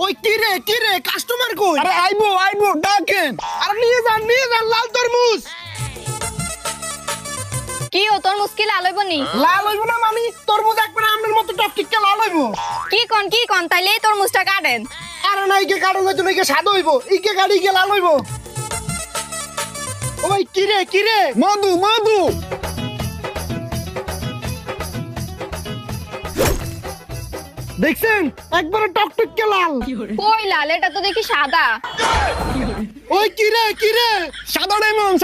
ওই কি রে কাস্টমার কই? আরে আইবো ডাকেন। আর নিয়ে যান লাল তরমুজ। কি ও তরমুজ কি লাল হইব নি? লাল হইব না মামি, তরমুজ একবারে আমনের মতো টকটিকে লাল হইব। কি কোন তাইলে এই তরমুজটা কাটেন। আরে না ইকে কারণ হইতো না, ইকে সাদা হইব, ইকে গাড়ি ইকে লাল হইব। ওই কি রে মধু দেখছেন একবারে টকটকে লাল। কই লাল? এটা তো দেখি সাদা। ওই কি রে সাদা ডায়মন্ড